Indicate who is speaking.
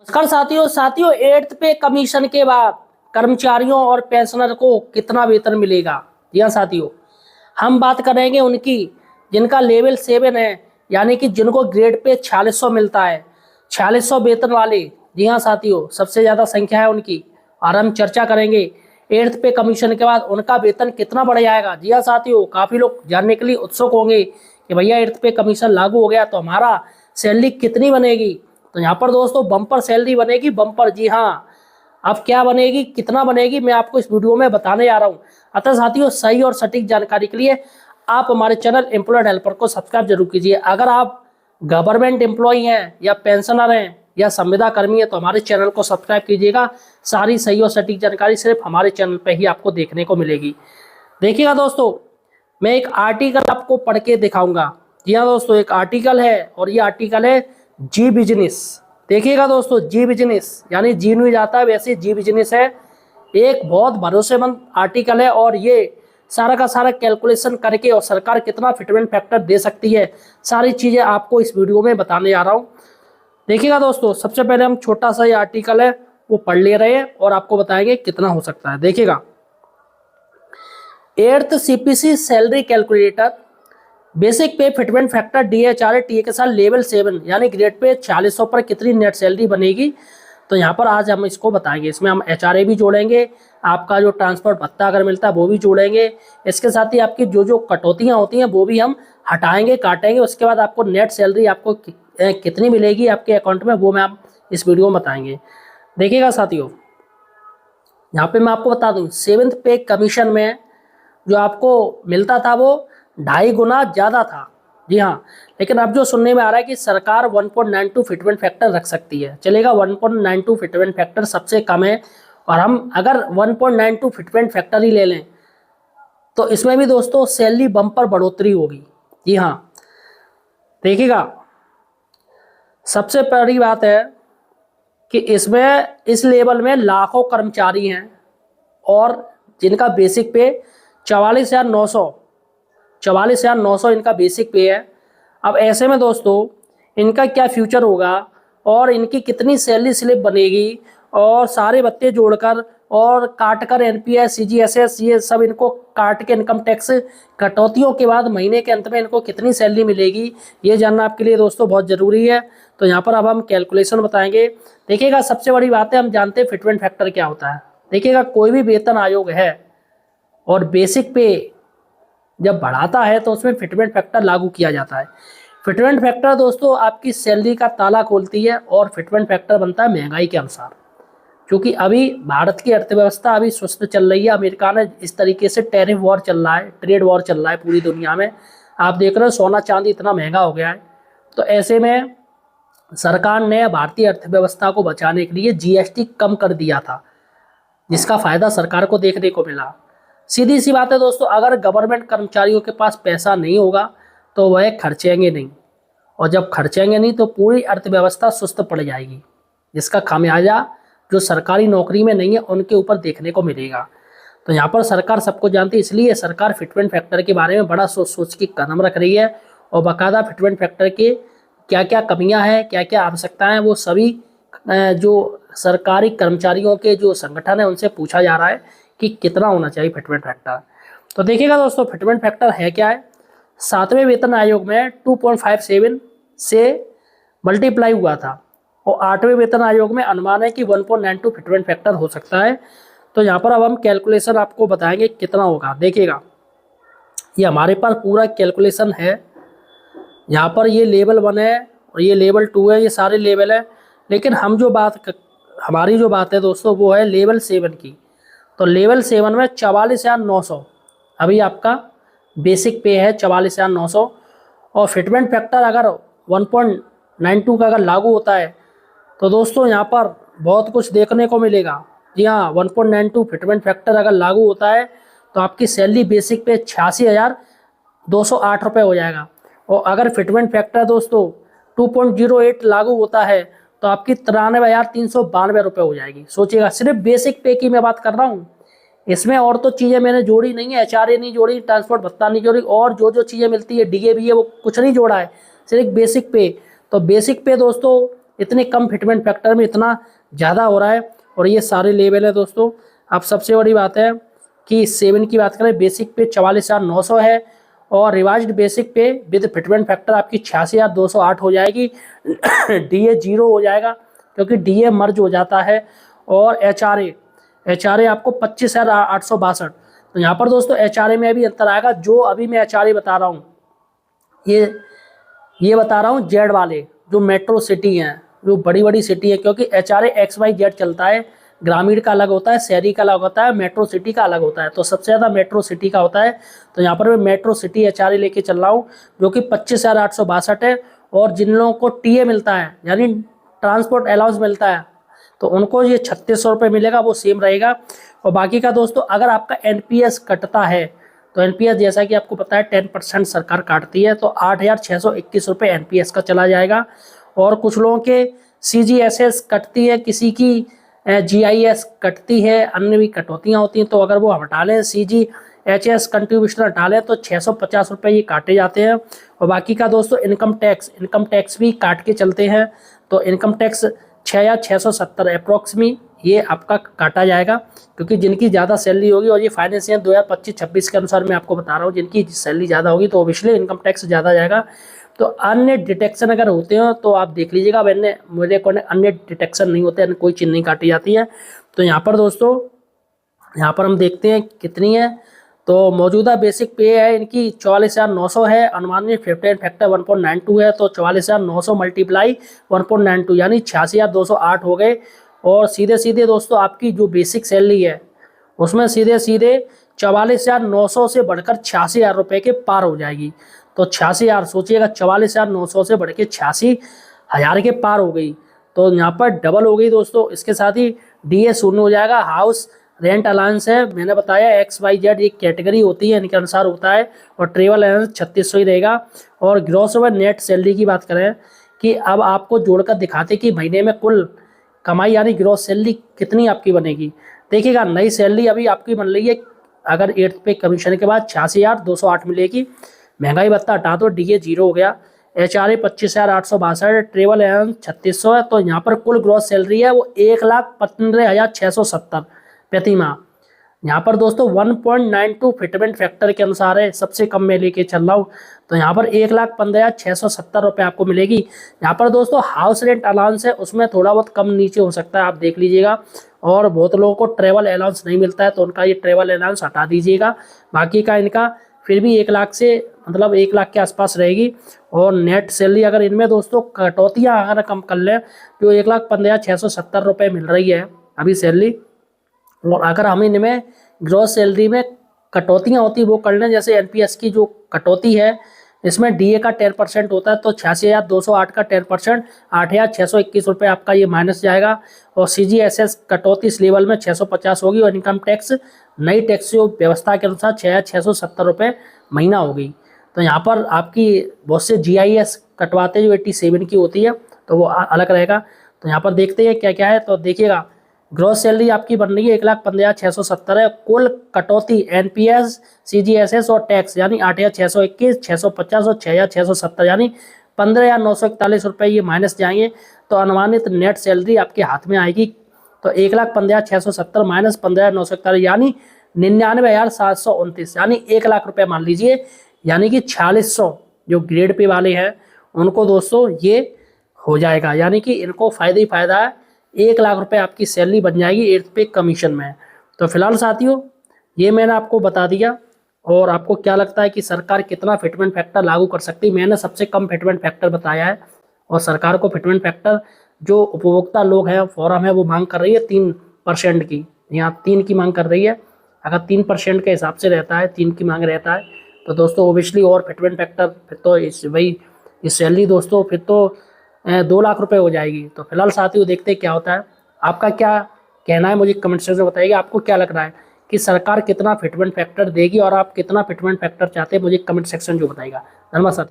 Speaker 1: नमस्कार साथियों साथियों 8th पे कमीशन के बाद कर्मचारियों और पेंशनर को कितना वेतन मिलेगा। जी हाँ साथियों, हम बात करेंगे उनकी जिनका लेवल 7 है, यानी कि जिनको ग्रेड पे 4600 मिलता है, 4600 वेतन वाले। जी हाँ साथियों, सबसे ज़्यादा संख्या है उनकी। और हम चर्चा करेंगे 8th पे कमीशन के बाद उनका वेतन कितना बढ़ जाएगा। जी हाँ साथियों, काफ़ी लोग जानने के लिए उत्सुक होंगे कि भैया 8th पे कमीशन लागू हो गया तो हमारा सैलरी कितनी बनेगी। तो यहाँ पर दोस्तों बम्पर सैलरी बनेगी, बम्पर। जी हाँ, अब क्या बनेगी, कितना बनेगी, मैं आपको इस वीडियो में बताने जा रहा हूँ। अतः साथियों, सही और सटीक जानकारी के लिए आप हमारे चैनल एम्प्लॉयड हेल्पर को सब्सक्राइब जरूर कीजिए। अगर आप गवर्नमेंट एम्प्लॉय हैं या पेंशनर हैं या संविदा कर्मी है तो हमारे चैनल को सब्सक्राइब कीजिएगा। सारी सही और सटीक जानकारी सिर्फ हमारे चैनल पर ही आपको देखने को मिलेगी। देखिएगा दोस्तों, मैं एक आर्टिकल आपको पढ़ के दिखाऊंगा। जी हाँ दोस्तों, एक आर्टिकल है और ये आर्टिकल है जी बिजनेस। देखिएगा दोस्तों, जी बिजनेस यानी जी न्यूज आता है, वैसे जी बिजनेस है। एक बहुत भरोसेमंद आर्टिकल है और ये सारा का सारा कैलकुलेशन करके और सरकार कितना फिटमेंट फैक्टर दे सकती है, सारी चीज़ें आपको इस वीडियो में बताने जा रहा हूँ। देखिएगा दोस्तों, सबसे पहले हम छोटा सा ये आर्टिकल है वो पढ़ ले रहे हैं और आपको बताएंगे कितना हो सकता है। देखिएगा, 8th CPC salary calculator basic पे फिटमेंट फैक्टर DHRA टीए के साथ लेवल 7 यानी ग्रेड पे 4600 पर कितनी नेट सैलरी बनेगी। तो यहाँ पर आज हम इसको बताएंगे। इसमें हम HRA भी जोड़ेंगे, आपका जो ट्रांसपोर्ट भत्ता अगर मिलता है वो भी जोड़ेंगे। इसके साथ ही आपकी जो जो कटौतियाँ होती हैं वो भी हम हटाएंगे, काटेंगे। उसके बाद आपको नेट सैलरी आपको कितनी मिलेगी आपके अकाउंट में, वो मैं आप इस वीडियो में बताएंगे। देखिएगा साथियों, यहाँ पे मैं आपको बता दूँ 7th पे कमीशन में जो आपको मिलता था वो 2.5 गुना ज़्यादा था। जी हाँ, लेकिन अब जो सुनने में आ रहा है कि सरकार 1.92 फिटमेंट फैक्टर रख सकती है। चलेगा, 1.92 फिटमेंट फैक्टर सबसे कम है। और हम अगर 1.92 फिटमेंट फैक्टर ही ले लें तो इसमें भी दोस्तों सैलरी बम्पर बढ़ोतरी होगी। जी हाँ, देखिएगा, सबसे पहली बात है कि इसमें इस लेवल में लाखों कर्मचारी हैं और जिनका बेसिक पे 44,900 इनका बेसिक पे है। अब ऐसे में दोस्तों इनका क्या फ्यूचर होगा और इनकी कितनी सैलरी स्लिप बनेगी और सारे भत्ते जोड़कर और काट कर NPS CGSS ये सब इनको काट के इनकम टैक्स कटौतियों के बाद महीने के अंत में इनको कितनी सैलरी मिलेगी, ये जानना आपके लिए दोस्तों बहुत ज़रूरी है। तो यहाँ पर अब हम कैलकुलेशन बताएंगे। देखिएगा, सबसे बड़ी बात है, हम जानते हैं फिटमेंट फैक्टर क्या होता है। देखिएगा, कोई भी वेतन आयोग है और बेसिक पे जब बढ़ाता है तो उसमें फिटमेंट फैक्टर लागू किया जाता है। फिटमेंट फैक्टर दोस्तों आपकी सैलरी का ताला खोलती है और फिटमेंट फैक्टर बनता है महंगाई के अनुसार। क्योंकि अभी भारत की अर्थव्यवस्था अभी सुस्त चल रही है। अमेरिका ने इस तरीके से टैरिफ वॉर चल रहा है, ट्रेड वॉर चल रहा है पूरी दुनिया में। आप देख रहे हो सोना चांदी इतना महंगा हो गया है। तो ऐसे में सरकार ने भारतीय अर्थव्यवस्था को बचाने के लिए GST कम कर दिया था, जिसका फायदा सरकार को देखने को मिला। सीधी सी बात है दोस्तों, अगर गवर्नमेंट कर्मचारियों के पास पैसा नहीं होगा तो वह खर्चेंगे नहीं, और जब खर्चेंगे नहीं तो पूरी अर्थव्यवस्था सुस्त पड़ जाएगी, जिसका खामियाजा जो सरकारी नौकरी में नहीं है उनके ऊपर देखने को मिलेगा। तो यहाँ पर सरकार सबको जानती है, इसलिए सरकार फिटमेंट फैक्टर के बारे में बड़ा सोच सोच के कदम रख रही है और बाकायदा फिटमेंट फैक्टर के क्या क्या कमियाँ हैं, क्या क्या आवश्यकताएँ हैं, वो सभी जो सरकारी कर्मचारियों के जो संगठन है उनसे पूछा जा रहा है कि कितना होना चाहिए फिटमेंट फैक्टर। तो देखिएगा दोस्तों, फिटमेंट फैक्टर है क्या है। 7वें वेतन आयोग में 2.57 से मल्टीप्लाई हुआ था और 8वें वेतन आयोग में अनुमान है कि 1.92 फिटमेंट फैक्टर हो सकता है। तो यहाँ पर अब हम कैलकुलेशन आपको बताएंगे कितना होगा। देखिएगा, ये हमारे पास पूरा कैलकुलेशन है। यहाँ पर ये लेवल 1 है और ये लेवल 2 है, ये सारे लेवल है। लेकिन हमारी जो बात है दोस्तों वो है लेवल 7 की। तो लेवल 7 में 44,900 अभी आपका बेसिक पे है, 44,900। और फिटमेंट फैक्टर अगर 1.92 का अगर लागू होता है तो दोस्तों यहाँ पर बहुत कुछ देखने को मिलेगा। जी हाँ, 1.92 फिटमेंट फैक्टर अगर लागू होता है तो आपकी सैलरी बेसिक पे 86,208 रुपये हो जाएगा। और अगर फिटमेंट फैक्टर दोस्तों 2.08 लागू होता है तो आपकी 93,392 रुपये हो जाएगी। सोचिएगा, सिर्फ बेसिक पे की मैं बात कर रहा हूँ, इसमें और तो चीज़ें मैंने जोड़ी नहीं है, HRA नहीं जोड़ी, ट्रांसपोर्ट भत्ता नहीं जोड़ी, और जो जो चीज़ें मिलती है DA भी है वो कुछ नहीं जोड़ा है, सिर्फ बेसिक पे। तो बेसिक पे दोस्तों इतने कम फिटमेंट फैक्टर में इतना ज़्यादा हो रहा है। और ये सारे लेवल है दोस्तों। अब सबसे बड़ी बात है कि 7 की बात करें, बेसिक पे 44,900 है और रिवाइज्ड बेसिक पे विद फिटमेंट फैक्टर आपकी 86,208 हो जाएगी। DA 0 हो जाएगा क्योंकि DA मर्ज हो जाता है। और HRA आपको 25,862। तो यहाँ पर दोस्तों HRA में अभी अंतर आएगा। जो अभी मैं HRA बता रहा हूँ, ये बता रहा हूँ जेड वाले जो मेट्रो सिटी हैं, जो बड़ी बड़ी सिटी है, क्योंकि HRA XYZ चलता है। ग्रामीण का अलग होता है, शहरी का अलग होता है, मेट्रो सिटी का अलग होता है। तो सबसे ज़्यादा मेट्रो सिटी का होता है। तो यहाँ पर मैं मेट्रो सिटी HRA लेके चल रहा हूँ जो कि 25,862 है। और जिन लोगों को TA मिलता है यानी ट्रांसपोर्ट अलाउंस मिलता है तो उनको ये 3600 रुपये मिलेगा, वो सेम रहेगा। और बाकी का दोस्तों अगर आपका NPS कटता है तो NPS जैसा कि आपको पता है 10% सरकार काटती है, तो 8,621 रुपये NPS का चला जाएगा। और कुछ लोगों के CGSS कटती है, किसी की GIS कटती है, अन्य भी कटौतियाँ होती हैं। तो अगर वो हटा लें, CGHS कंट्रीब्यूशन हटा लें तो 650 रुपये ये काटे जाते हैं। और बाकी का दोस्तों इनकम टैक्स भी काट के चलते हैं। तो इनकम टैक्स 6,670 अप्रॉक्सीमेट ये आपका काटा जाएगा, क्योंकि जिनकी ज़्यादा सैलरी होगी, और ये फाइनेंशियल 2025-26 के अनुसार मैं आपको बता रहा हूँ, जिनकी सैलरी ज़्यादा होगी तो ऑब्वियसली इनकम टैक्स ज़्यादा जाएगा। तो अन्य डिटेक्शन अगर होते हो तो आप देख लीजिएगा। मैंने मेरे को अन्य डिटेक्शन नहीं होते, कोई चीज़ नहीं काटी जाती है। तो यहाँ पर दोस्तों यहाँ पर हम देखते हैं कितनी है। तो मौजूदा बेसिक पे है इनकी 44,900 है। अनुमानित फिटमेंट फैक्टर 1.92 है। तो 44,900 मल्टीप्लाई 1.92 यानी 86,208 हो गए। और सीधे दोस्तों आपकी जो बेसिक सैलरी है उसमें सीधे 44,900 से बढ़कर 86,000 रुपये के पार हो जाएगी। तो 86,000 सोचिएगा, 44,900 से बढ़ के 86,000 के पार हो गई। तो यहाँ पर डबल हो गई दोस्तों। इसके साथ ही DA शून्य हो जाएगा। हाउस रेंट अलाउंस है, मैंने बताया XYZ एक कैटेगरी होती है, इनके अनुसार होता है। और ट्रेवल अलाउंस 3600 ही रहेगा। और ग्रॉस ओवर नेट सैलरी की बात करें कि अब आपको जोड़कर दिखाते कि महीने में कुल कमाई यानी ग्रॉस सैलरी कितनी आपकी बनेगी। देखिएगा, नई सैलरी अभी आपकी बन रही है अगर 8th पे कमीशन के बाद 86,208 मिलेगी। महंगाई भत्ता हटा दो, DA 0 हो गया। HRA 25,862, ट्रेवल अलाउंस 3600 है। तो यहाँ पर कुल ग्रॉस सैलरी है वो 1,15,670 प्रति माह। यहाँ पर दोस्तों 1.92 फिटमेंट फैक्टर के अनुसार है, सबसे कम में लेके चल रहा हूँ। तो यहाँ पर 1,15,670 रुपये आपको मिलेगी। यहाँ पर दोस्तों हाउस रेंट अलाउंस है, उसमें थोड़ा बहुत कम नीचे हो सकता है, आप देख लीजिएगा। और बहुत लोगों को ट्रेवल अलाउंस नहीं मिलता है तो उनका ये ट्रेवल अलाउंस हटा दीजिएगा। बाकी का इनका फिर भी 1 लाख से मतलब 1 लाख के आसपास रहेगी। और नेट सैलरी अगर इनमें दोस्तों कटौतियाँ अगर कम कर लें तो 1,15,670 रुपये मिल रही है अभी सैलरी। और अगर हम इनमें ग्रॉस सैलरी में कटौतियाँ होती वो कर लें, जैसे NPS की जो कटौती है इसमें DA का 10% होता है, तो 86,208 का 10% 8,621 रुपये आपका ये माइनस जाएगा। और CGSS कटौती इस लेवल में 650 होगी। और इनकम टैक्स नई टैक्स व्यवस्था के अनुसार 6,670 रुपये महीना होगी। तो यहाँ पर आपकी बहुत से GIS कटवाते जो 87 की होती है तो वो अलग रहेगा। तो यहाँ पर देखते हैं क्या क्या है। तो देखिएगा, ग्रॉस सैलरी आपकी बन रही है 1,15,670 है। कुल कटौती NPS CGSS और टैक्स यानी 8,621, 650 और 6,670 यानी 15,941 रुपये ये माइनस जाएंगे। तो अनुमानित नेट सैलरी आपके हाथ में आएगी। तो 1,15,670 माइनस 15,941 यानी 99,729 यानी 1 लाख रुपये मान लीजिए। यानी कि 4600 जो ग्रेड पे वाले हैं उनको दोस्तों ये हो जाएगा, यानी कि इनको फ़ायदा ही फ़ायदा है। 1 लाख रुपए आपकी सैलरी बन जाएगी 8th पे कमीशन में। तो फिलहाल साथियों ये मैंने आपको बता दिया। और आपको क्या लगता है कि सरकार कितना फिटमेंट फैक्टर लागू कर सकती है? मैंने सबसे कम फिटमेंट फैक्टर बताया है। और सरकार को फिटमेंट फैक्टर जो उपभोक्ता लोग हैं फोरम है वो मांग कर रही है 3% की, यहाँ 3 की मांग कर रही है। अगर 3% के हिसाब से रहता है, 3 की मांग रहता है तो दोस्तों ओबियसली और फिटमेंट फैक्टर फिर तो इस सैलरी दोस्तों फिर तो 2 लाख रुपए हो जाएगी। तो फिलहाल साथियों देखते हैं क्या होता है। आपका क्या कहना है मुझे कमेंट सेक्शन में बताइएगा। आपको क्या लग रहा है कि सरकार कितना फिटमेंट फैक्टर देगी और आप कितना फिटमेंट फैक्टर चाहते हैं, मुझे कमेंट सेक्शन जो बताइएगा। धन्यवाद साथियों।